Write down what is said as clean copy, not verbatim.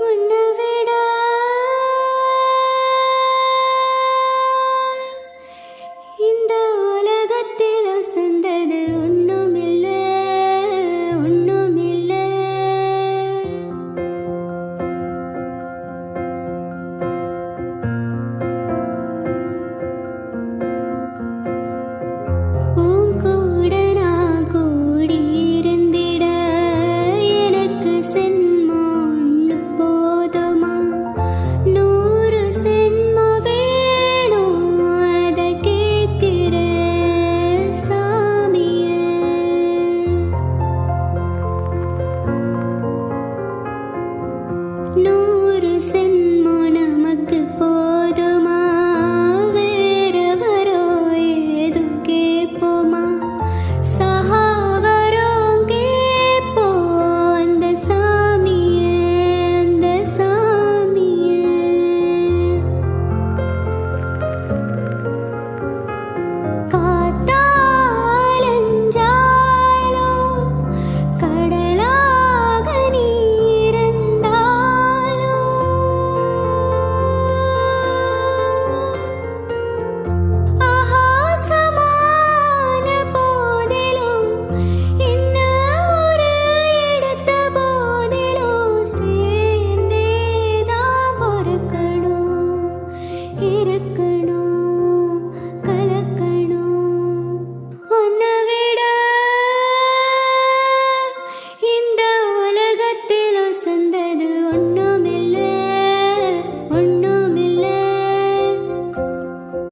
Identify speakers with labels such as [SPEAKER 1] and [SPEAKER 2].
[SPEAKER 1] உன்னை விட இந்த உலகத்தில் வசந்தது ஒண்ணுமில்ல, ஒண்ணுமில்ல. உன் கூட நான் கூடி இருந்திட எனக்கு சென்மம் ஒண்ணு போதுமா? 100 சென்மம் வேணும், அதை கேட்கிற சாமியே. 100 சென்மம் நமக்கு